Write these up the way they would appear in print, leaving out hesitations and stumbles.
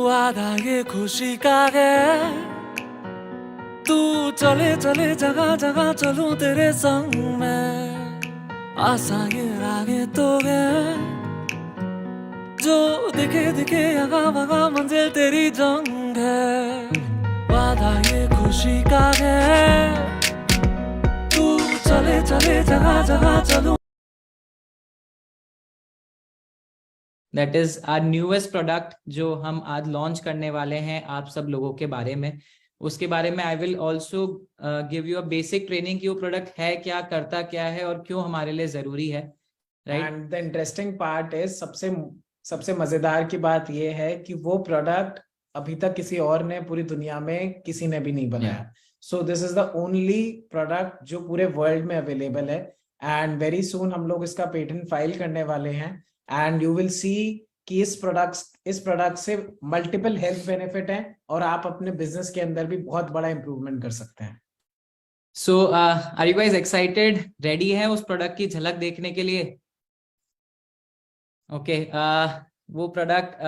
वादा ये खुशी का है, तू चले चले जगह जगह चलूं तेरे संग में। आशा ये रागे तो है, जो दिखे दिखे आगा वगा मंजिल तेरी जंग है। वादा ये खुशी का है, तू चले चले जगह जगह चलूं। That is our newest product जो हम आज लॉन्च करने वाले हैं आप सब लोगों के बारे में। उसके बारे में I will also give you a basic training कि वो प्रोडक्ट है क्या, करता क्या है और क्यों हमारे लिए जरूरी है। Right, and the interesting part is सबसे मजेदार की बात यह है कि वो प्रोडक्ट अभी तक किसी और ने पूरी दुनिया में किसी ने भी नहीं बनाया। सो this is the only product जो पूरे वर्ल्ड में अवेलेबल है, एंड वेरी सून हम लोग इसका पेटेंट फाइल करने वाले हैं। एंड यू विल सी कि इस प्रोडक्ट से मल्टीपल हेल्थ बेनिफिट हैं और आप अपने बिजनेस के अंदर भी बहुत बड़ा इंप्रूवमेंट कर सकते हैं। So are you guys excited, ready है उस प्रोडक्ट की झलक देखने के लिए? ओके, वो प्रोडक्ट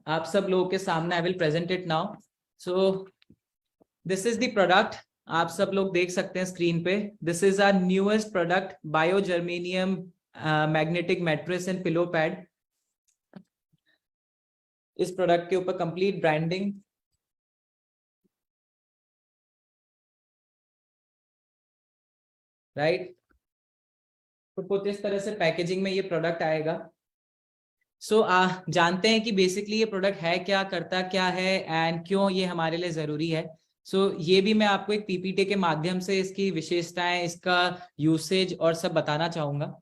आप सब लोगों के सामने I will present it now. So this is the product, आप सब लोग देख सकते हैं स्क्रीन पे। This is our newest product, bio germanium magnetic mattress and pillow pad. इस प्रोडक्ट के ऊपर कंप्लीट ब्रांडिंग, राइट, तो कुछ इस तरह से पैकेजिंग में ये प्रोडक्ट आएगा। सो जानते हैं कि बेसिकली ये प्रोडक्ट है क्या, करता क्या है एंड क्यों ये हमारे लिए जरूरी है। सो ये भी मैं आपको एक पीपीटी के माध्यम से इसकी विशेषताएं, इसका यूसेज और सब बताना चाहूंगा।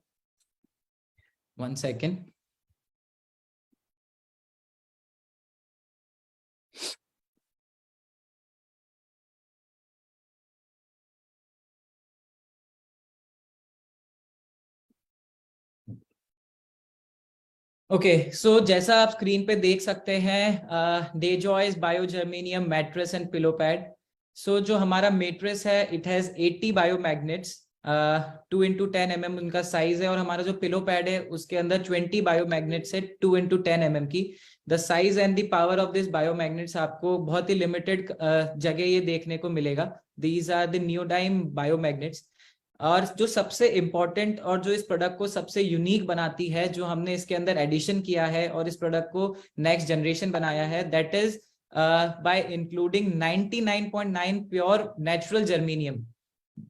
1 सेकेंड। ओके, सो जैसा आप स्क्रीन पे देख सकते हैं, Dejoy's bio germanium mattress and pillow pad. So जो हमारा मैट्रेस है it has 80 bio magnets, 2x10 mm उनका साइज है, और हमारा जो पिलो पैड है उसके अंदर 20 बायो मैग्नेट्स है 2x10 mm की। The size and the power of this bio magnets आपको बहुत ही लिमिटेड जगह ये देखने को मिलेगा। These are the neodymium bio magnets. और जो सबसे इम्पोर्टेंट और जो इस प्रोडक्ट को सबसे यूनिक बनाती है, जो हमने इसके अंदर एडिशन किया है और इस प्रोडक्ट को नेक्स्ट जनरेशन बनाया है, that is by including 99.9 pure natural germanium.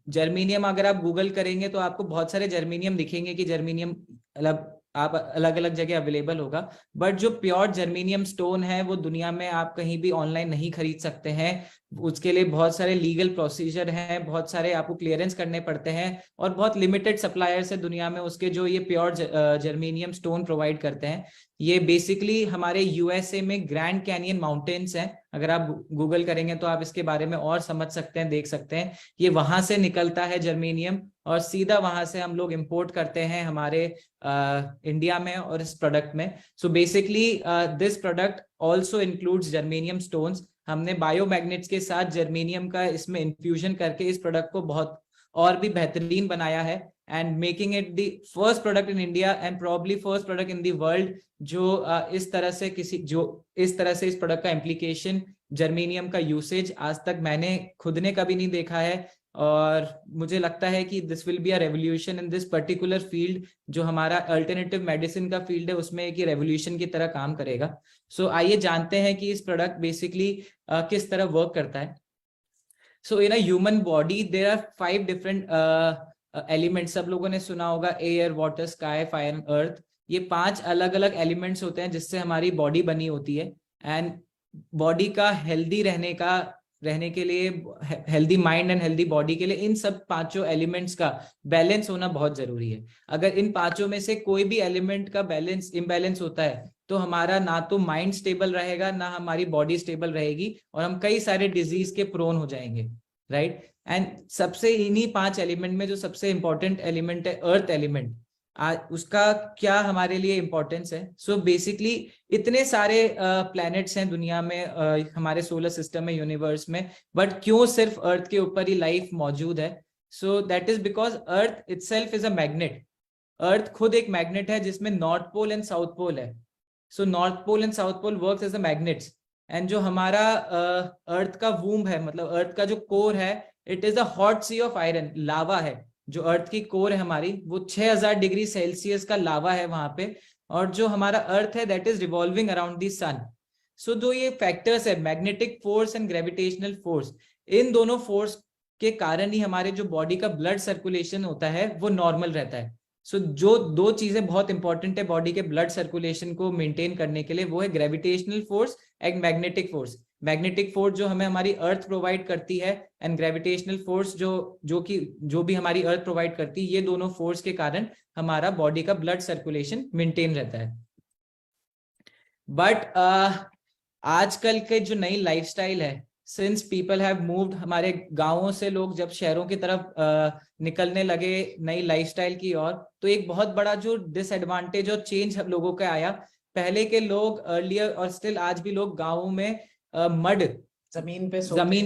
Germanium अगर आप गूगल करेंगे तो आपको बहुत सारे जर्मेनियम दिखेंगे कि जर्मेनियम आप अलग अलग जगह अवेलेबल होगा, बट जो प्योर जर्मेनियम स्टोन है वो दुनिया में आप कहीं भी ऑनलाइन नहीं खरीद सकते हैं। उसके लिए बहुत सारे लीगल प्रोसीजर हैं, बहुत सारे आपको क्लियरेंस करने पड़ते हैं, और बहुत लिमिटेड सप्लायर्स है दुनिया में उसके जो ये प्योर जर्मेनियम स्टोन प्रोवाइड करते हैं। ये बेसिकली हमारे यूएसए में ग्रैंड कैनियन माउंटेन्स हैं, अगर आप गूगल करेंगे तो आप इसके बारे में और समझ सकते हैं, देख सकते हैं। ये वहां से निकलता है जर्मेनियम, और सीधा वहां से हम लोग इंपोर्ट करते हैं हमारे इंडिया में और इस प्रोडक्ट में। So basically this product also includes germanium stones. हमने बायोमैग्नेट्स के साथ जर्मेनियम का इसमें इन्फ्यूजन करके इस प्रोडक्ट को बहुत और भी बेहतरीन बनाया है, and making it the first product in India and probably first product in the world जो इस तरह से इस प्रोडक्ट का इम्प्लीकेशन, जर्मेनियम का यूसेज आज तक मैंने खुद ने कभी नहीं देखा है। और मुझे लगता है कि this will be a revolution in this particular field, जो हमारा अल्टरनेटिव मेडिसिन का फील्ड है उसमें एक रेवोल्यूशन की तरह काम करेगा। सो आइए जानते हैं कि इस प्रोडक्ट बेसिकली किस तरह वर्क करता है। So in a human body there are 5 different elements. सब लोगों ने सुना होगा air, water, sky, fire and earth. ये 5 अलग अलग एलिमेंट्स होते हैं जिससे हमारी बॉडी बनी होती है, एंड बॉडी का हेल्दी रहने के लिए, healthy mind and healthy body के लिए इन सब 5 एलिमेंट्स का बैलेंस होना बहुत जरूरी है। अगर इन 5 में से कोई भी एलिमेंट का बैलेंस इम्बैलेंस होता है तो हमारा ना तो माइंड स्टेबल रहेगा, ना हमारी बॉडी स्टेबल रहेगी, और हम कई सारे डिजीज के प्रोन हो जाएंगे, राइट। एंड सबसे इन्हीं 5 एलिमेंट में जो सबसे इंपॉर्टेंट एलिमेंट है अर्थ एलिमेंट, उसका क्या हमारे लिए इंपॉर्टेंस है। सो बेसिकली इतने सारे प्लैनेट्स हैं दुनिया में, हमारे सोलर सिस्टम में, यूनिवर्स में, बट क्यों सिर्फ अर्थ के ऊपर ही लाइफ मौजूद है। So that is because earth itself is a magnet. Earth खुद एक मैग्नेट है जिसमें north pole and south pole है। So north pole and south pole works as a magnets. And जो हमारा अर्थ का वूम्ब है, मतलब अर्थ का जो कोर है, it is a hot sea of iron, lava है। जो अर्थ की कोर है हमारी, वो 6000 डिग्री सेल्सियस का लावा है वहां पे। और जो हमारा अर्थ है that is revolving around the sun. So दो ये फैक्टर्स है, magnetic force and gravitational force, इन दोनों फोर्स के कारण ही हमारे जो बॉडी का ब्लड सर्कुलेशन होता है वो नॉर्मल रहता है। सो जो दो चीजें बहुत इंपॉर्टेंट है बॉडी के ब्लड सर्कुलेशन को मेंटेन करने के लिए, वो है gravitational force and magnetic force. Magnetic force जो हमें हमारी अर्थ प्रोवाइड करती है, एंड ग्रेविटेशनल फोर्स जो भी हमारी अर्थ प्रोवाइड करती है, ये दोनों फोर्स के कारण हमारा बॉडी का ब्लड सर्कुलेशन मेंटेन रहता है। बट आजकल के जो नई लाइफस्टाइल है, सिंस पीपल हैव मूव्ड, हमारे गांवों से लोग जब शहरों की तरफ निकलने लगे नई लाइफस्टाइल की ओर, तो एक बहुत बड़ा जो डिसएडवांटेज और चेंज लोगों का आया। पहले के लोग अर्लियर और स्टिल आज भी लोग गांवों में मड जमीन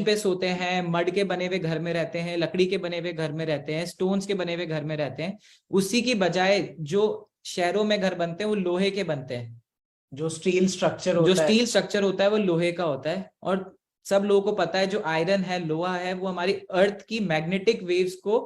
पे सोते हैं, मड के बने हुए घर में रहते हैं, लकड़ी के बने हुए घर में रहते हैं, स्टोन्स के बने हुए घर में रहते हैं। उसी की बजाय जो शहरों में घर बनते हैं वो लोहे के बनते हैं। जो स्टील स्ट्रक्चर होता है वो लोहे का होता है। और सब लोगों को पता है जो आयरन है, लोहा है, वो हमारी अर्थ की मैग्नेटिक वेव्स को,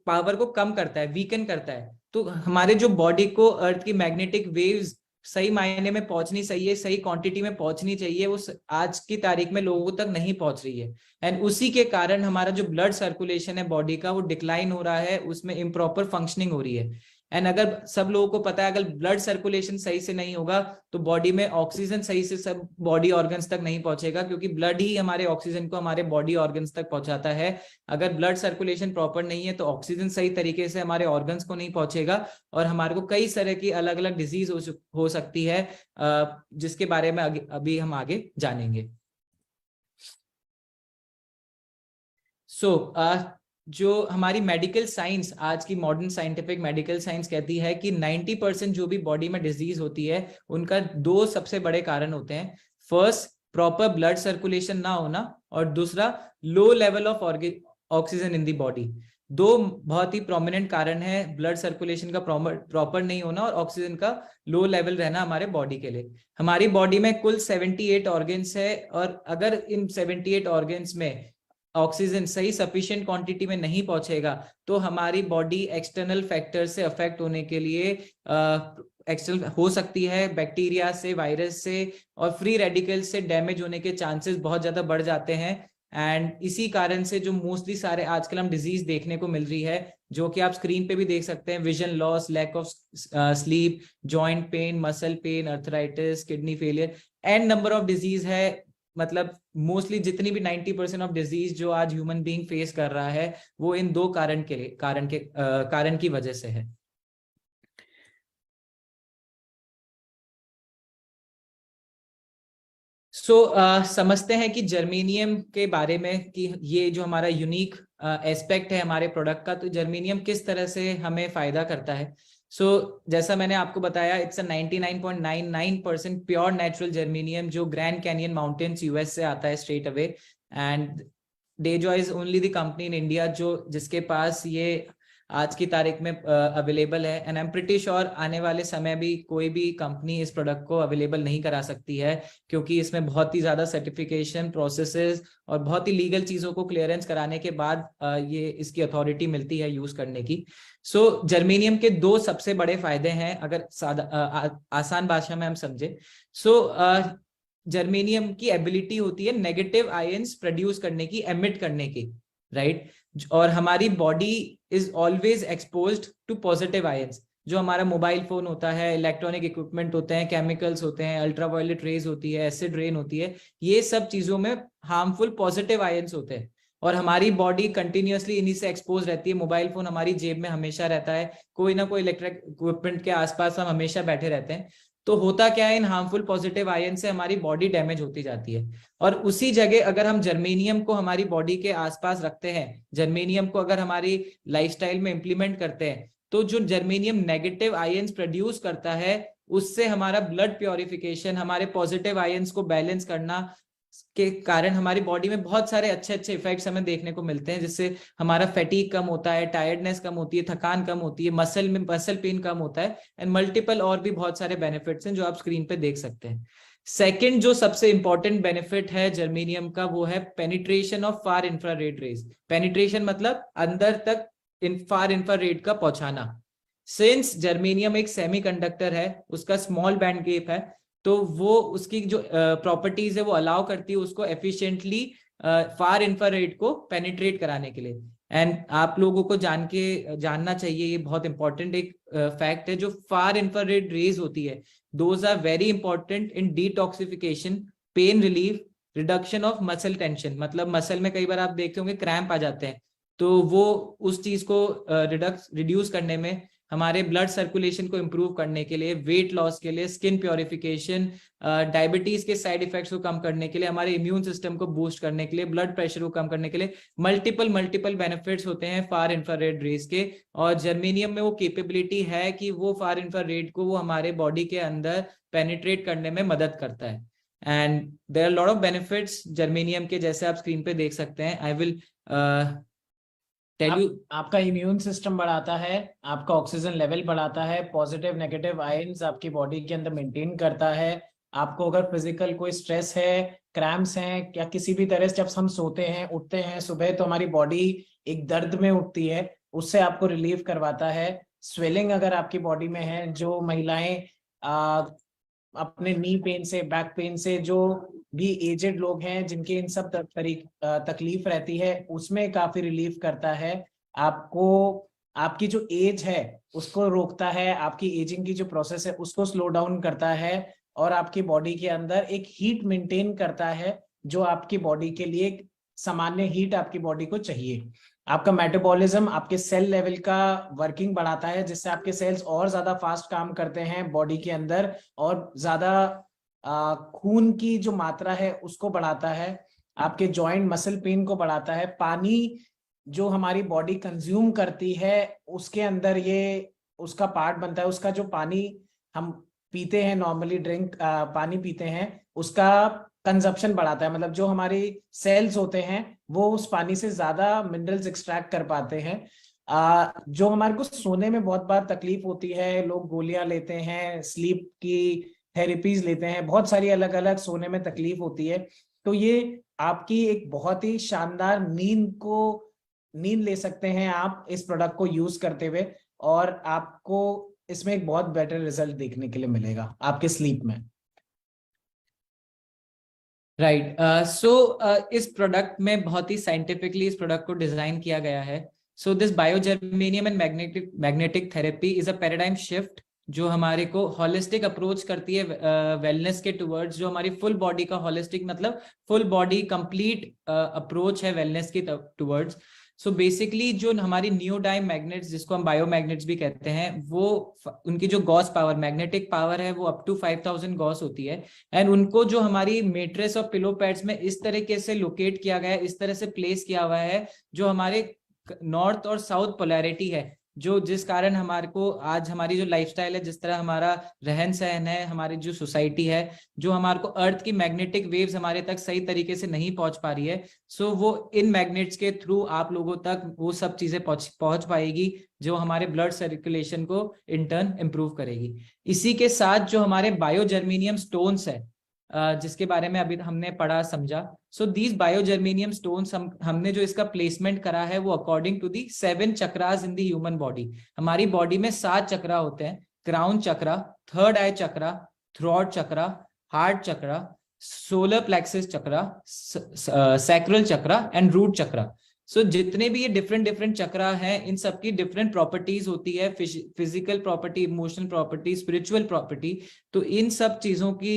पावर को कम करता है, वीकन करता है। तो हमारे जो बॉडी को अर्थ की मैग्नेटिक वेव्स सही मायने में पहुंचनी चाहिए, सही क्वांटिटी में पहुंचनी चाहिए, वो आज की तारीख में लोगों तक नहीं पहुंच रही है। एंड उसी के कारण हमारा जो ब्लड सर्कुलेशन है बॉडी का, वो डिक्लाइन हो रहा है, उसमें इम्प्रॉपर फंक्शनिंग हो रही है। एंड अगर सब लोगों को पता है, अगर ब्लड सर्कुलेशन सही से नहीं होगा तो बॉडी में ऑक्सीजन सही से सब बॉडी ऑर्गन्स तक नहीं पहुंचेगा, क्योंकि ब्लड ही हमारे ऑक्सीजन को हमारे बॉडी ऑर्गन्स तक पहुंचाता है। अगर ब्लड सर्कुलेशन प्रॉपर नहीं है तो ऑक्सीजन सही तरीके से हमारे ऑर्गन्स को नहीं पहुंचेगा, और हमारे को कई तरह की अलग अलग डिजीज हो सकती है, जिसके बारे में अभी हम आगे जानेंगे। जो हमारी मेडिकल साइंस, आज की मॉडर्न साइंटिफिक मेडिकल साइंस कहती है कि 90% जो भी बॉडी में डिजीज होती है उनका दो सबसे बड़े कारण होते हैं। फर्स्ट, प्रॉपर ब्लड सर्कुलेशन ना होना, और दूसरा, low level of oxygen in the body. दो बहुत ही प्रोमिनेंट कारण है ब्लड सर्कुलेशन का प्रॉपर नहीं होना और ऑक्सीजन का लो लेवल रहना हमारे बॉडी के लिए। हमारी बॉडी में कुल 78 ऑर्गन्स है, और अगर इन 78 ऑर्गन्स में ऑक्सीजन सही सफिशिएंट क्वांटिटी में नहीं पहुंचेगा तो हमारी बॉडी एक्सटर्नल फैक्टर से अफेक्ट होने के लिए एक्सटर्नल हो सकती है, बैक्टीरिया से, वायरस से और फ्री रेडिकल से डैमेज होने के चांसेस बहुत ज्यादा बढ़ जाते हैं। एंड इसी कारण से जो मोस्टली सारे आजकल हम डिजीज देखने को मिल रही है, जो कि आप स्क्रीन पे भी देख सकते हैं, vision loss, lack of sleep, joint pain, muscle pain, arthritis, kidney failure, and number of disease है। मतलब मोस्टली जितनी भी 90% ऑफ डिजीज जो आज ह्यूमन बीइंग फेस कर रहा है वो इन दो कारण की वजह से है। समझते हैं कि जर्मेनियम के बारे में, कि ये जो हमारा यूनिक एस्पेक्ट है हमारे प्रोडक्ट का, तो जर्मेनियम किस तरह से हमें फायदा करता है। जैसा मैंने आपको बताया, it's a 99.99% pure natural germanium जो ग्रैंड कैनियन माउंटेन्स यूएस से आता है straight away. And Dejoy is only the company in India जिसके पास ये आज की तारीख में अवेलेबल है। And I am pretty sure आने वाले समय भी कोई भी कंपनी इस प्रोडक्ट को अवेलेबल नहीं करा सकती है, क्योंकि इसमें बहुत ही ज्यादा सर्टिफिकेशन प्रोसेसेस और बहुत ही लीगल चीजों को क्लियरेंस कराने के बाद ये इसकी अथॉरिटी मिलती है यूज करने की। जर्मेनियम के दो सबसे बड़े फायदे हैं, अगर आसान भाषा में हम समझे। जर्मेनियम की एबिलिटी होती है नेगेटिव आयंस प्रोड्यूस करने की, एमिट करने की, राइट। और हमारी body is always exposed to positive ions. जो हमारा मोबाइल फोन होता है, इलेक्ट्रॉनिक इक्विपमेंट होते हैं, केमिकल्स होते हैं, अल्ट्रावायलेट रेज होती है, एसिड रेन होती है, ये सब चीजों में हार्मफुल पॉजिटिव आयंस होते हैं, और हमारी बॉडी कंटिन्यूअसली इन्हीं से एक्सपोज रहती है। मोबाइल फोन हमारी जेब में हमेशा रहता है, कोई ना कोई इलेक्ट्रिक इक्विपमेंट के आसपास हम हमेशा बैठे रहते हैं। तो होता क्या है, इन हार्मफुल पॉजिटिव आयन से हमारी बॉडी डैमेज होती जाती है। और उसी जगह अगर हम जर्मेनियम को हमारी बॉडी के आसपास रखते हैं, जर्मेनियम को अगर हमारी लाइफस्टाइल में इंप्लीमेंट करते हैं, तो जो जर्मेनियम नेगेटिव आयंस प्रोड्यूस करता है, उससे हमारा ब्लड प्योरिफिकेशन, हमारे पॉजिटिव आयंस को बैलेंस करना के कारण हमारी बॉडी में बहुत सारे अच्छे अच्छे इफेक्ट्स हमें देखने को मिलते हैं, जिससे हमारा फैटीग कम होता है, टायर्डनेस कम होती है, थकान कम होती है, मसल पेन कम होता है, एंड मल्टीपल और भी बहुत सारे बेनिफिट्स हैं जो आप स्क्रीन पे देख सकते हैं। सेकंड जो सबसे इंपॉर्टेंट बेनिफिट है जर्मेनियम का, वो है penetration of far infrared rays. Penetration मतलब अंदर तक फार इंफ्रारेड का पहुंचाना। सिंस जर्मेनियम एक सेमीकंडक्टर है, उसका स्मॉल बैंड गैप है, तो वो उसकी जो प्रॉपर्टीज है वो अलाउ करती है उसको एफिशिएंटली फार इंफ्रारेड को पेनिट्रेट कराने के लिए। एंड आप लोगों को जानना चाहिए, ये बहुत इंपॉर्टेंट एक फैक्ट है, जो फार इंफ्रारेड रेज होती है, those are very important in detoxification, pain relief, reduction of muscle tension. मतलब मसल में कई बार आप देखते होंगे क्रैम्प आ जाते हैं, तो वो उस चीज को रिड्यूस करने में, हमारे ब्लड सर्कुलेशन को इंप्रूव करने के लिए, वेट लॉस के लिए, स्किन प्योरिफिकेशन, डायबिटीज के साइड इफेक्ट्स को कम करने के लिए, हमारे इम्यून सिस्टम को बूस्ट करने के लिए, ब्लड प्रेशर को कम करने के लिए, मल्टीपल बेनिफिट्स होते हैं फार इंफ्रारेड रेज के। और जर्मेनियम में वो कैपेबिलिटी है कि वो फार इंफ्रारेड को वो हमारे बॉडी के अंदर पेनिट्रेट करने में मदद करता है। And there are lot of benefits germanium के, जैसे आप स्क्रीन पे देख सकते हैं। आई विल आपका इम्यून सिस्टम बढ़ाता है, आपका ऑक्सीजन लेवल बढ़ाता है, पॉजिटिव नेगेटिव आयंस आपकी बॉडी के अंदर मेंटेन करता है। आपको अगर फिजिकल कोई स्ट्रेस है, क्रैम्प्स हैं, या किसी भी तरह से जब हम सोते हैं उठते हैं सुबह तो हमारी बॉडी एक दर्द में उठती है, उससे आपको रिलीफ करवाता है। स्वेलिंग अगर आपकी बॉडी में है, जो महिलाएं अपने नी पेन से, बैक पेन से, जो भी एजेड लोग हैं जिनके इन सब तकलीफ रहती है, उसमें काफी रिलीफ करता है। आपको आपकी जो एज है उसको रोकता है, आपकी एजिंग की जो प्रोसेस है उसको स्लो डाउन करता है, और आपकी बॉडी के अंदर एक हीट मेंटेन करता है, जो आपकी बॉडी के लिए सामान्य हीट आपकी बॉडी को चाहिए। आपका मेटाबॉलिज्म, आपके सेल लेवल का वर्किंग बढ़ाता है, जिससे आपके सेल्स और ज्यादा फास्ट काम करते हैं बॉडी के अंदर, और ज्यादा खून की जो मात्रा है उसको बढ़ाता है। आपके जॉइंट मसल पेन को बढ़ाता है। पानी जो हमारी बॉडी कंज्यूम करती है उसके अंदर ये उसका पार्ट बनता है। उसका जो पानी हम पीते हैं, नॉर्मली पानी पीते हैं, उसका कंजप्शन बढ़ाता है। मतलब जो हमारी सेल्स होते हैं वो उस पानी से ज्यादा मिनरल्स एक्सट्रैक्ट कर पाते हैं। जो हमारे को सोने में बहुत बार तकलीफ होती है, लोग गोलियां लेते हैं, स्लीप की थेरेपीज लेते हैं, बहुत सारी अलग अलग सोने में तकलीफ होती है, तो ये आपकी एक बहुत ही शानदार नींद ले सकते हैं आप इस प्रोडक्ट को यूज करते हुए, और आपको इसमें एक बहुत बेटर रिजल्ट देखने के लिए मिलेगा आपके स्लीप में। राइट। सो इस प्रोडक्ट में बहुत ही साइंटिफिकली इस प्रोडक्ट को डिजाइन किया गया है। So this biogermanium and magnetic therapy is a paradigm shift, जो हमारे को हॉलिस्टिक अप्रोच करती है वेलनेस के टुवर्ड्स, जो हमारी फुल बॉडी का हॉलिस्टिक मतलब फुल बॉडी कंप्लीट अप्रोच है वेलनेस के टुवर्ड्स। सो बेसिकली जो हमारी नियोडाइम मैग्नेट्स, जिसको हम बायोमैग्नेट्स भी कहते हैं, वो उनकी जो गॉस पावर, मैग्नेटिक पावर है, वो अप टू 5000 गॉस होती है। एंड उनको जो हमारी मेट्रेस और पिलो पैड्स में इस तरीके से लोकेट किया गया है, इस तरह से प्लेस किया हुआ है, जो हमारे नॉर्थ और साउथ पोलैरिटी है, जो जिस कारण हमारे को आज हमारी जो लाइफस्टाइल है, जिस तरह हमारा रहन सहन है, हमारी जो सोसाइटी है, जो हमारे को अर्थ की मैग्नेटिक वेव्स हमारे तक सही तरीके से नहीं पहुंच पा रही है, सो वो इन मैग्नेट्स के थ्रू आप लोगों तक वो सब चीजें पहुंच पाएगी, जो हमारे ब्लड सर्कुलेशन को इन टर्न इंप्रूव करेगी। इसी के साथ जो हमारे बायोजर्मेनियम स्टोन्स है, जिसके बारे में अभी हमने पढ़ा समझा, सो दीज बायोजर्मेनियम स्टोन्स हमने जो इसका प्लेसमेंट करा है वो according to the 7 chakras in the human body. हमारी बॉडी में 7 चक्रा होते हैं, crown chakra, third eye chakra, throat chakra, heart chakra, solar plexus chakra, sacral chakra and root chakra. So जितने भी ये डिफरेंट चक्रा हैं, इन सबकी डिफरेंट प्रॉपर्टीज होती है, physical property, emotional property, spiritual property. तो इन सब चीजों की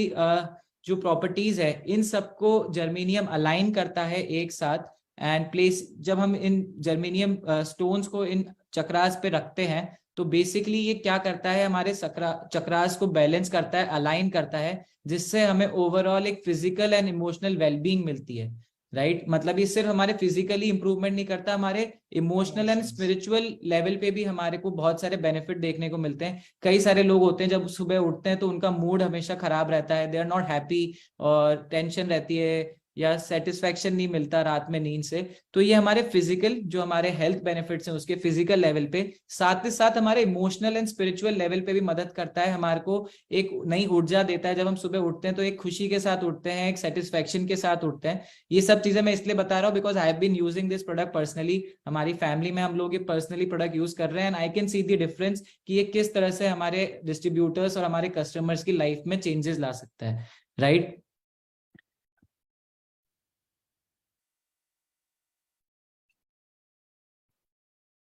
जो प्रॉपर्टीज है, इन सबको जर्मेनियम अलाइन करता है एक साथ। एंड प्लेस जब हम इन जर्मेनियम स्टोन्स को इन चक्रास पे रखते हैं, तो बेसिकली ये क्या करता है, हमारे चक्रास को बैलेंस करता है, अलाइन करता है, जिससे हमें ओवरऑल एक फिजिकल एंड इमोशनल वेलबींग मिलती है। राइट मतलब ये सिर्फ हमारे फिजिकली इंप्रूवमेंट नहीं करता, हमारे इमोशनल एंड स्पिरिचुअल लेवल पे भी हमारे को बहुत सारे बेनिफिट देखने को मिलते हैं। कई सारे लोग होते हैं जब सुबह उठते हैं तो उनका मूड हमेशा खराब रहता है, दे आर नॉट हैप्पी, और टेंशन रहती है, या सेटिस्फैक्शन नहीं मिलता रात में नींद से, तो ये हमारे फिजिकल जो हमारे हेल्थ बेनिफिट्स हैं उसके फिजिकल लेवल पे, साथ ही साथ हमारे इमोशनल एंड स्पिरिचुअल लेवल पे भी मदद करता है, हमारे को एक नई ऊर्जा देता है। जब हम सुबह उठते हैं तो एक खुशी के साथ उठते हैं, एक सेटिस्फैक्शन के साथ उठते हैं। ये सब चीजें मैं इसलिए बता रहा हूँ because I have been using this product personally. हमारी फैमिली में हम लोग ये पर्सनली प्रोडक्ट यूज कर रहे हैं and I can see the difference कि ये किस तरह से हमारे डिस्ट्रीब्यूटर्स और हमारे कस्टमर्स की लाइफ में चेंजेस ला सकता है, right?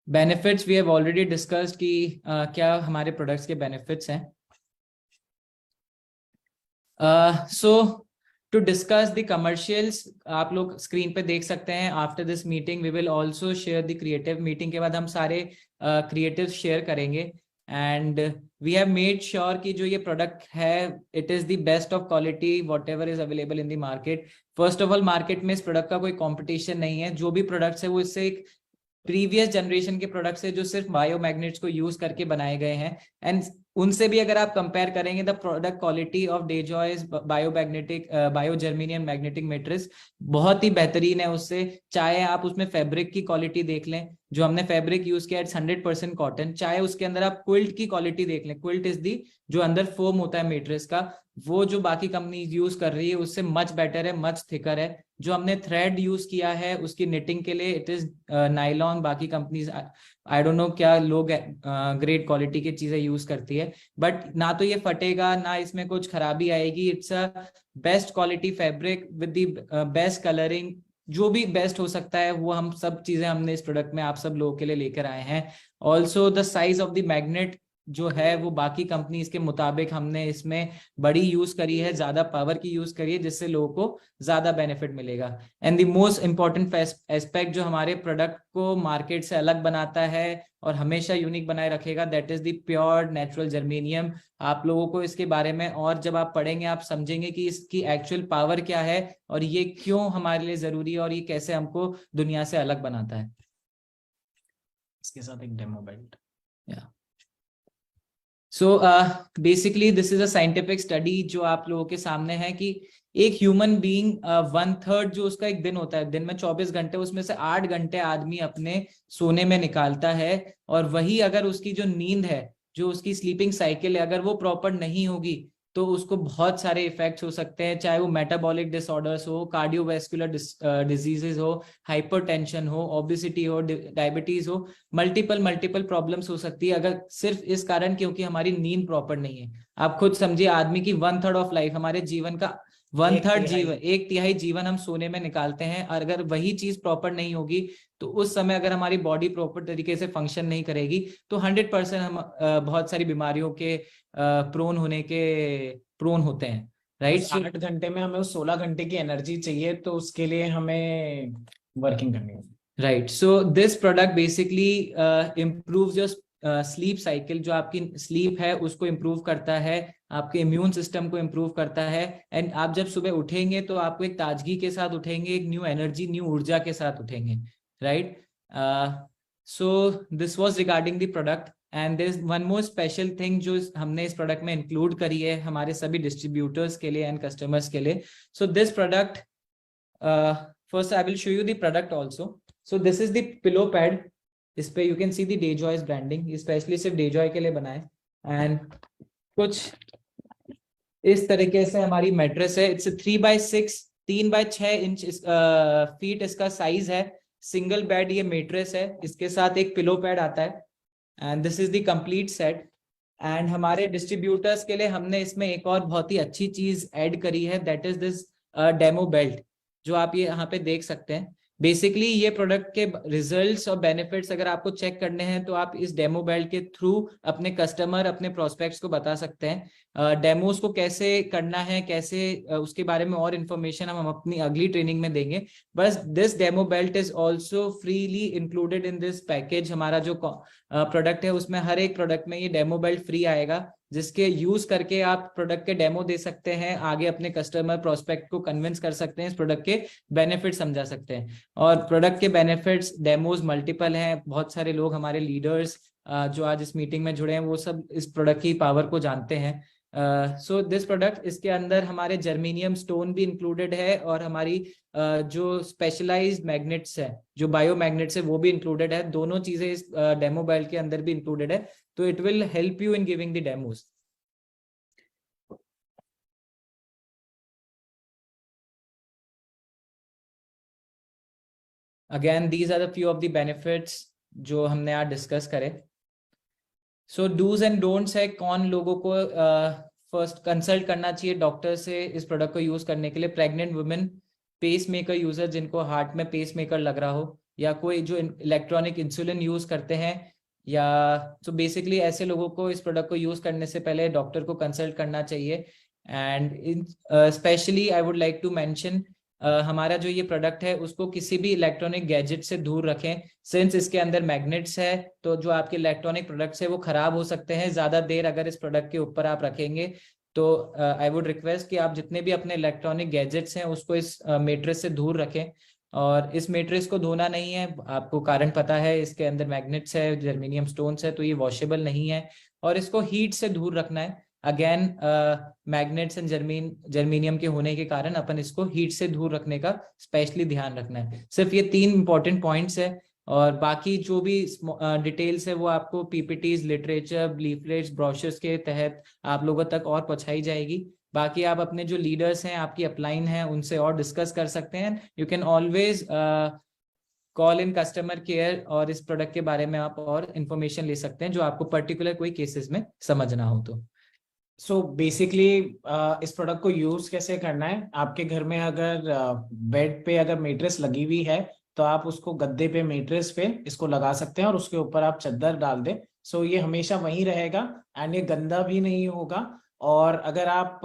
Benefits we have already discussed कि क्या हमारे प्रोडक्ट्स के बेनिफिट्स हैं। So to discuss the commercials, आप लोग स्क्रीन पे देख सकते हैं। After this meeting we will also share the creative. Meeting के बाद हम सारे क्रिएटिव शेयर करेंगे and we have made sure कि जो ये प्रोडक्ट है it is the best of quality whatever is available in the market. First of all market में इस प्रोडक्ट का कोई कॉम्पिटिशन नहीं है। जो भी प्रोडक्ट्स है वो इससे एक प्रीवियस जनरेशन के प्रोडक्ट्स है जो सिर्फ बायोमैग्नेट्स को यूज करके बनाए गए हैं एंड उनसे भी अगर आप कंपेयर करेंगे the product quality of Dejoy's biomagnetic biogermanium magnetic mattress बहुत ही बेहतरीन है उससे। चाहे आप उसमें फैब्रिक की क्वालिटी देख लें, जो हमने फैब्रिक यूज किया इट्स 100% कॉटन, चाहे उसके अंदर आप क्विल्ट की क्वालिटी देख लें, क्विल्ट इज दी जो अंदर फोम होता है मैट्रेस का, वो जो बाकी कंपनी यूज कर रही है उससे मच बेटर है, मच थिकर है। जो हमने थ्रेड यूज किया है उसकी निटिंग के लिए इट इज नाइलॉन। बाकी कंपनीज आई डोंट नो क्या लोग ग्रेट क्वालिटी की चीजें यूज करती है, बट ना तो ये फटेगा ना इसमें कुछ खराबी आएगी। It's a best quality fabric with the best colouring, जो भी बेस्ट हो सकता है वो हम सब चीजें हमने इस प्रोडक्ट में आप सब लोगों के लिए लेकर आए हैं। Also the size of the magnet जो है वो बाकी कंपनीज के मुताबिक हमने इसमें बड़ी यूज करी है, ज्यादा पावर की यूज करी है, जिससे लोगों को ज्यादा बेनिफिट मिलेगा। And the most important aspect जो हमारे प्रोडक्ट को मार्केट से अलग बनाता है और हमेशा यूनिक बनाए रखेगा, that is the pure natural germanium. आप लोगों को इसके बारे में और जब आप पढ़ेंगे आप समझेंगे कि इसकी एक्चुअल पावर क्या है और ये क्यों हमारे लिए जरूरी है और ये कैसे हमको दुनिया से अलग बनाता है। इसके साथ एक डेमो बेल्ट। या so basically this is a scientific study जो आप लोगों के सामने है कि एक ह्यूमन बीइंग 1/3 जो उसका एक दिन होता है, दिन में 24 घंटे, उसमें से 8 घंटे आदमी अपने सोने में निकालता है। और वही अगर उसकी जो नींद है, जो उसकी स्लीपिंग साइकिल है, अगर वो प्रॉपर नहीं होगी तो उसको बहुत सारे इफेक्ट्स हो सकते हैं, चाहे वो मेटाबॉलिक डिसऑर्डर्स हो, कार्डियोवैस्कुलर डिजीजेस हो, हाइपरटेंशन हो, ओबेसिटी हो, डायबिटीज हो, मल्टीपल प्रॉब्लम्स हो सकती है अगर सिर्फ इस कारण क्योंकि हमारी नींद प्रॉपर नहीं है। आप खुद समझिए आदमी की 1/3 ऑफ लाइफ, हमारे जीवन का 1/3 जीवन, 1/3 जीवन हम सोने में निकालते हैं। और अगर वही चीज प्रॉपर नहीं होगी तो उस समय अगर हमारी बॉडी प्रॉपर तरीके से फंक्शन नहीं करेगी तो 100% हम बहुत सारी बीमारियों के प्रोन होने के प्रोन होते हैं, राइट? 8 घंटे में हमें 16 घंटे की एनर्जी चाहिए, तो उसके लिए हमें वर्किंग करनी होगी, right? So this product basically improves your sleep cycle. जो आपकी स्लीप है उसको इम्प्रूव करता है, आपके इम्यून सिस्टम को इम्प्रूव करता है एंड आप जब सुबह उठेंगे तो आपको एक ताजगी के साथ उठेंगे, एक न्यू एनर्जी, न्यू ऊर्जा के साथ उठेंगे, right? So this was regarding the product and there is one more special thing जो हमने इस प्रोडक्ट में इंक्लूड करी है हमारे सभी डिस्ट्रीब्यूटर्स के लिए एंड कस्टमर्स के लिए। So this product, first I will show you the product also. So this is the pillow pad. इस पे you can see the Dejoy's branding, specially सिर्फ डेजॉय के लिए बनाए एंड कुछ इस तरीके से हमारी मैट्रेस है। It's 3x6, 3x6 inch feet इसका साइज है। सिंगल बेड ये मैट्रेस है, इसके साथ एक पिलो पैड आता है and this is the complete set. And हमारे डिस्ट्रीब्यूटर्स के लिए हमने इसमें एक और बहुत ही अच्छी चीज ऐड करी है, that is this demo belt, जो आप ये यहाँ पे देख सकते हैं। बेसिकली ये प्रोडक्ट के रिजल्ट्स और बेनिफिट्स अगर आपको चेक करने हैं तो आप इस डेमो बेल्ट के थ्रू अपने कस्टमर, अपने प्रोस्पेक्ट्स को बता सकते हैं। डेमोज को कैसे करना है, कैसे उसके बारे में और इन्फॉर्मेशन हम अपनी अगली ट्रेनिंग में देंगे। बस this demo belt is also freely included in this package. हमारा जो प्रोडक्ट है उसमें हर एक प्रोडक्ट में ये डेमो बेल्ट फ्री आएगा, जिसके यूज करके आप प्रोडक्ट के डेमो दे सकते हैं, आगे अपने कस्टमर प्रोस्पेक्ट को कन्विंस कर सकते हैं, इस प्रोडक्ट के बेनिफिट समझा सकते हैं। और प्रोडक्ट के बेनिफिट्स डेमोज मल्टीपल हैं। बहुत सारे लोग हमारे लीडर्स जो आज इस मीटिंग में जुड़े हैं वो सब इस प्रोडक्ट की पावर को जानते हैं। सो दिस प्रोडक्ट, इसके अंदर हमारे जर्मेनियम स्टोन भी इंक्लूडेड है और हमारी जो स्पेशलाइज्ड मैग्नेट्स है, जो बायो मैग्नेट्स है, वो भी इंक्लूडेड है। दोनों चीजें इस डेमो बेल्ट के अंदर भी इंक्लूडेड है, तो it will help you in giving the demos. Again these are the few of the benefits जो हमने आज डिस्कस करे। सो डूज एंड डोंट्स है, कौन लोगों को फर्स्ट कंसल्ट करना चाहिए डॉक्टर से इस प्रोडक्ट को यूज करने के लिए। Pregnant women, pacemaker user जिनको हार्ट में पेस मेकर लग रहा हो, या कोई जो इलेक्ट्रॉनिक इंसुलिन यूज करते हैं, या तो बेसिकली ऐसे लोगों को इस प्रोडक्ट को यूज करने से पहले डॉक्टर को कंसल्ट करना चाहिए। And specially I would like to mention, हमारा जो ये प्रोडक्ट है उसको किसी भी इलेक्ट्रॉनिक गैजेट से दूर रखें, सिंस इसके अंदर मैग्नेट्स है, तो जो आपके इलेक्ट्रॉनिक प्रोडक्ट्स है वो खराब हो सकते हैं ज्यादा देर अगर इस प्रोडक्ट के ऊपर आप रखेंगे। तो आई वुड रिक्वेस्ट कि आप जितने भी अपने इलेक्ट्रॉनिक गैजेट्स हैं उसको इस मेट्रिक्स से दूर रखें। और इस मेट्रिक्स को धोना नहीं है, आपको कारण पता है, इसके अंदर मैग्नेट्स है, जर्मेनियम स्टोन्स है, तो ये वॉशेबल नहीं है। और इसको हीट से दूर रखना है। अगेन मैग्नेट्स एंड जर्मेनियम के होने के कारण अपन इसको हीट से दूर रखने का स्पेशली ध्यान रखना है। सिर्फ ये 3 इंपॉर्टेंट पॉइंट्स है, और बाकी जो भी डिटेल्स है वो आपको पीपीटीज, लिटरेचर, लीफलेट्स, ब्रोशर्स के तहत आप लोगों तक और पहुंचाई जाएगी। बाकी आप अपने जो लीडर्स हैं, आपकी अपलाइन है, उनसे और डिस्कस कर सकते हैं। You can always call in customer care, और इस प्रोडक्ट के बारे में आप और इन्फॉर्मेशन ले सकते हैं जो आपको पर्टिकुलर कोई केसेस में समझना हो तो। सो बेसिकली इस प्रोडक्ट को यूज कैसे करना है, आपके घर में अगर बेड पे अगर मेट्रेस लगी हुई है तो आप उसको गद्दे पे, मेट्रेस पे इसको लगा सकते हैं और उसके ऊपर आप चादर डाल दें। सो ये हमेशा वहीं रहेगा एंड ये गंदा भी नहीं होगा। और अगर आप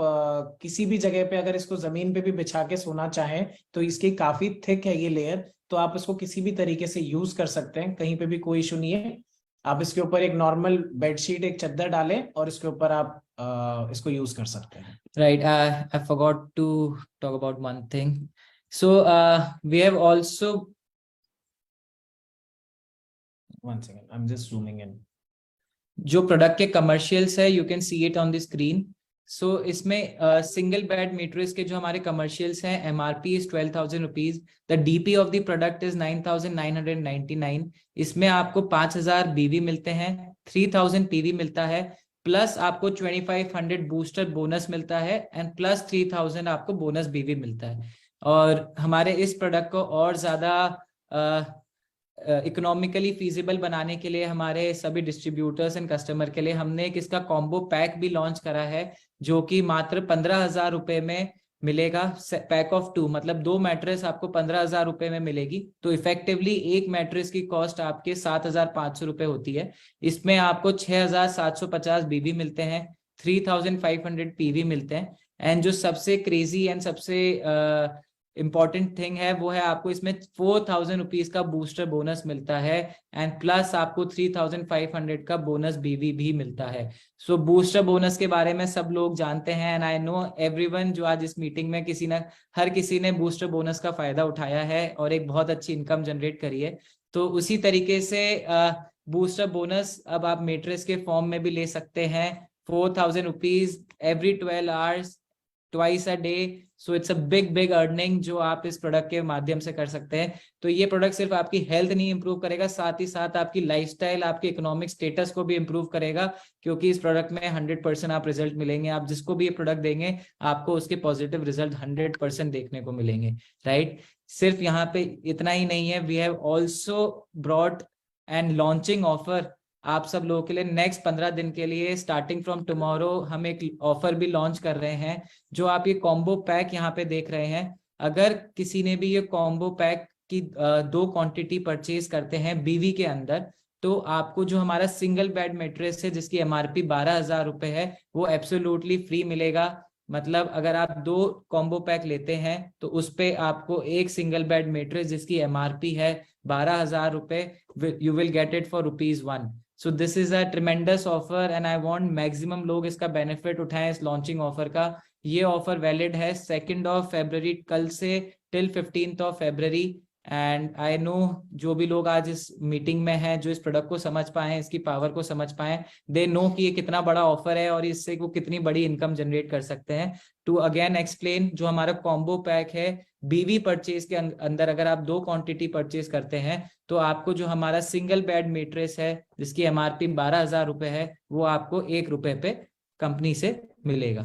किसी भी जगह पे अगर इसको जमीन पे भी बिछा के सोना चाहें तो इसकी काफी थिक है ये लेयर, तो आप इसको किसी भी तरीके से यूज कर सकते हैं, कहीं पे भी कोई इशू नहीं है। आप इसके ऊपर एक नॉर्मल बेडशीट, एक चादर डालें और इसके ऊपर आप इसको यूज कर सकते हैं। Right, I forgot to talk about one thing. So we have also, one second, I'm just zooming in. जो प्रोडक्ट के कमर्शियल्स है, you can see it on the screen. So इसमें सिंगल बेड मेट्रेस के जो हमारे commercials हैं, MRP is 12,000 rupees. The DP of the product is 9,999। इसमें आपको 5,000 बीवी मिलते हैं, 3,000 पीवी मिलता है, प्लस आपको 2,500 बूस्टर बोनस मिलता है, एंड प्लस 3,000 आपको बोनस बीवी मिलता है। और हमारे इस प्रोडक्ट को और ज्यादा इकोनॉमिकली फीजिबल बनाने के लिए हमारे सभी डिस्ट्रीब्यूटर्स एंड कस्टमर के लिए हमने एक इसका कॉम्बो पैक भी लॉन्च करा है, जो कि मात्र 15,000 रुपए में मिलेगा। पैक ऑफ 2, मतलब 2 मैट्रेस आपको 15,000 रुपए में मिलेगी। तो इफेक्टिवली एक मैट्रेस की कॉस्ट आपके 7,500 रुपए होती है। इसमें आपको 6,750 बीवी मिलते हैं, 3,500 पीवी मिलते हैं, एंड जो सबसे क्रेजी एंड सबसे इंपॉर्टेंट थिंग है वो है आपको इसमें 4,000 रुपीज का बूस्टर बोनस मिलता है, एंड प्लस आपको 3,500 का बोनस बीवी भी मिलता है। सो बूस्टर बोनस के बारे में सब लोग जानते हैं, एंड आई नो एवरीवन जो आज इस मीटिंग में हर किसी ने बूस्टर बोनस का फायदा उठाया है और एक बहुत अच्छी इनकम जनरेट करी है। तो उसी तरीके से बूस्टर बोनस अब आप मेट्रेस के फॉर्म में भी ले सकते हैं, 4,000 rupees every 12 hours, twice a day. So it's a big earning जो आप इस प्रोडक्ट के माध्यम से कर सकते हैं। तो ये प्रोडक्ट सिर्फ आपकी हेल्थ नहीं इंप्रूव करेगा, साथ ही साथ आपकी लाइफस्टाइल, आपके इकोनॉमिक स्टेटस को भी इंप्रूव करेगा, क्योंकि इस प्रोडक्ट में 100% आप रिजल्ट मिलेंगे। आप जिसको भी ये प्रोडक्ट देंगे आपको उसके पॉजिटिव रिजल्ट 100% देखने को मिलेंगे, राइट। सिर्फ यहाँ पे इतना ही नहीं है, we have also brought and launching offer आप सब लोगों के लिए। नेक्स्ट 15 दिन के लिए स्टार्टिंग फ्रॉम टुमारो हम एक ऑफर भी लॉन्च कर रहे हैं, जो आप ये कॉम्बो पैक यहाँ पे देख रहे हैं। अगर किसी ने भी ये कॉम्बो पैक की 2 क्वांटिटी परचेज करते हैं बीवी के अंदर, तो आपको जो हमारा सिंगल बेड मेट्रेस है जिसकी एमआरपी 12,000 रुपए है, वो एब्सोल्युटली फ्री मिलेगा। मतलब अगर आप 2 कॉम्बो पैक लेते हैं तो उस पे आपको एक सिंगल बेड मेट्रेस जिसकी एमआरपी है 12,000 रुपए, you will get it for ₹1। So this is a tremendous offer and I want maximum लोग इसका बेनिफिट उठाएं इस लॉन्चिंग ऑफर का। ये ऑफर वैलिड है 2 February, कल से till 15 February। And I know जो भी लोग आज इस मीटिंग में हैं, जो इस प्रोडक्ट को समझ पाए हैं, इसकी पावर को समझ पाए, दे नो कि ये कितना बड़ा ऑफर है और इससे वो कितनी बड़ी इनकम जनरेट कर सकते हैं। टू अगेन एक्सप्लेन, जो हमारा कॉम्बो पैक है, बीवी परचेज के अंदर अगर आप 2 क्वांटिटी परचेज करते हैं तो आपको जो हमारा सिंगल बेड मैट्रेस है जिसकी एमआरपी 12,000 रुपए है, वो आपको 1 रुपए पे कंपनी से मिलेगा,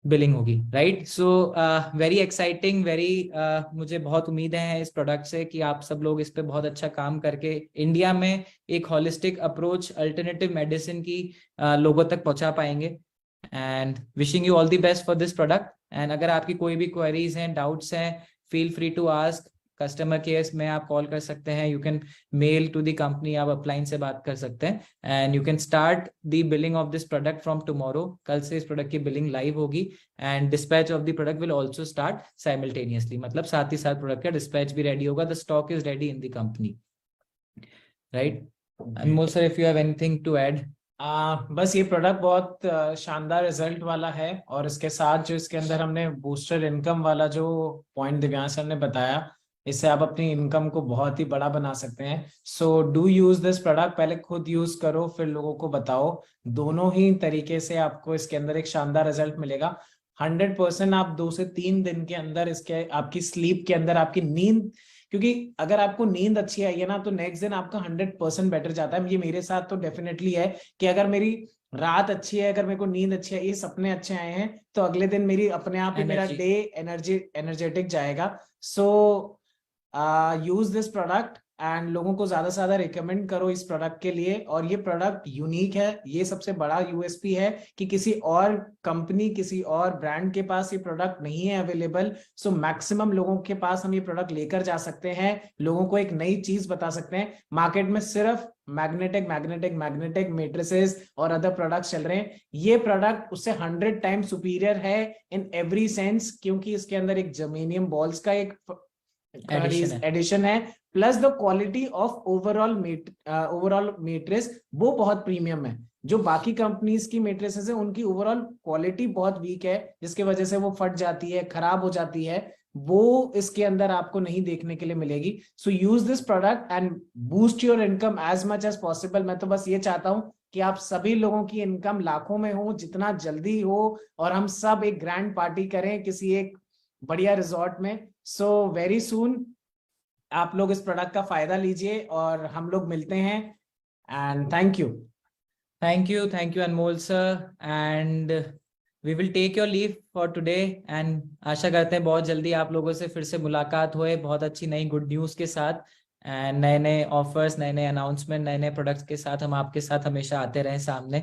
बिलिंग होगी, right. So very exciting, very मुझे बहुत उम्मीदें हैं इस प्रोडक्ट से कि आप सब लोग इस पे बहुत अच्छा काम करके इंडिया में एक होलिस्टिक अप्रोच अल्टरनेटिव मेडिसिन की लोगों तक पहुंचा पाएंगे। And wishing you all the best for this product. And अगर आपकी कोई भी क्वेरीज हैं, डाउट्स हैं, feel free to ask. Customer care में आप कॉल कर सकते हैं, you can mail to the company, आप अपलाइन से बात कर सकते हैं, and you can start the billing of this product from tomorrow. कल से इस प्रोडक्ट की बिलिंग लाइव होगी and dispatch of the product will also start simultaneously, मतलब साथ ही साथ प्रोडक्ट का डिस्पैच भी रेडी होगा। The stock is ready in the company, right. Anmol sir, if you have anything to add. बस ये प्रोडक्ट बहुत शानदार रिजल्ट वाला है, और इसके साथ जो इसके अंदर हमने बूस्टर इनकम वाला जो पॉइंट दिव्यांश सर ने बताया, इससे आप अपनी इनकम को बहुत ही बड़ा बना सकते हैं। So do use this product, पहले खुद यूज करो फिर लोगों को बताओ, दोनों ही तरीके से आपको इसके अंदर एक शानदार रिजल्ट मिलेगा। 100% आप 2 से 3 दिन के अंदर इसके आपकी स्लीप के अंदर आपकी नींद, क्योंकि अगर आपको नींद अच्छी आई है ना तो नेक्स्ट दिन आपका 100% बेटर जाता है। ये मेरे साथ तो डेफिनेटली है कि अगर मेरी रात अच्छी है, अगर मेरे को नींद अच्छी है, ये सपने अच्छे आए हैं, तो अगले दिन मेरी अपने आप ही मेरा डे एनर्जेटिक जाएगा। सो यूज दिस प्रोडक्ट एंड लोगों को ज्यादा से ज्यादा रिकमेंड करो इस प्रोडक्ट के लिए। और ये प्रोडक्ट यूनिक है, ये सबसे बड़ा यूएसपी है कि किसी और कंपनी, किसी और ब्रांड के पास ये प्रोडक्ट नहीं है अवेलेबल। सो मैक्सिमम लोगों के पास हम ये प्रोडक्ट लेकर जा सकते हैं, लोगों को एक नई चीज बता सकते हैं। मार्केट में सिर्फ मैग्नेटिक मैट्रेसेस और अदर प्रोडक्ट्स चल रहे हैं, ये प्रोडक्ट उससे 100 टाइम्स सुपीरियर है इन एवरी सेंस, क्योंकि इसके अंदर एक जर्मेनियम बॉल्स का एक एडिशन है, plus the quality of overall mattress वो बहुत प्रीमियम है। जो बाकी कंपनीज की मैट्रेसेस है उनकी ओवरऑल क्वालिटी बहुत वीक है, जिसकी वजह से वो फट जाती है, खराब हो जाती है, वो इसके अंदर आपको नहीं देखने के लिए मिलेगी। So use this product and boost your income as much as possible. मैं तो बस ये चाहता हूं कि आप सभी लोगों की इनकम लाखों में हो, जितना जल्दी हो, और हम सब एक ग्रैंड पार्टी करें किसी एक बढ़िया रिजॉर्ट में। सो वेरी सून आप लोग इस प्रोडक्ट का फायदा लीजिए और हम लोग मिलते हैं। And thank you Anmol sir, and we will take your leave for today. And आशा करते हैं बहुत जल्दी आप लोगों से फिर से मुलाकात होए, बहुत अच्छी नई गुड न्यूज के साथ, एंड नए नए ऑफर्स, नए नए अनाउंसमेंट, नए नए प्रोडक्ट्स के साथ हम आपके साथ हमेशा आते रहें सामने।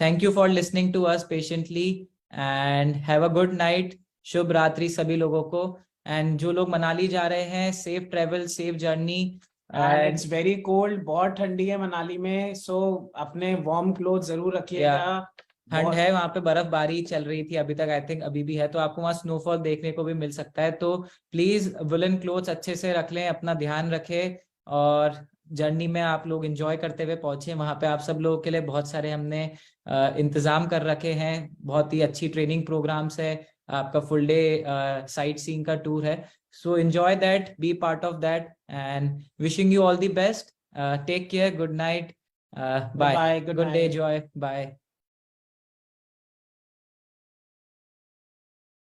Thank you for listening to us patiently and have a good night. शुभ रात्रि सभी लोगों को। एंड जो लोग मनाली जा रहे हैं, safe travel, safe journey. It's very cold, बहुत ठंडी है मनाली में, सो अपने वार्म क्लोथ जरूर रखिएगा। ठंड है, वहां पे बर्फबारी चल रही थी अभी तक, आई थिंक अभी भी है, तो आपको वहाँ स्नोफॉल देखने को भी मिल सकता है। तो प्लीज वुलन क्लोथ्स अच्छे से रख लें, अपना ध्यान रखें, और जर्नी में आप लोग एंजॉय करते हुए पहुंचे। वहां पे आप सब लोगों के लिए बहुत सारे हमने इंतजाम कर रखे हैं, बहुत ही अच्छी ट्रेनिंग प्रोग्राम्स है, आपका फुल डे साइट सीइंग का टूर है। So enjoy that, be part of that, and wishing you all the best. Take care, good night, bye, good day, joy, bye.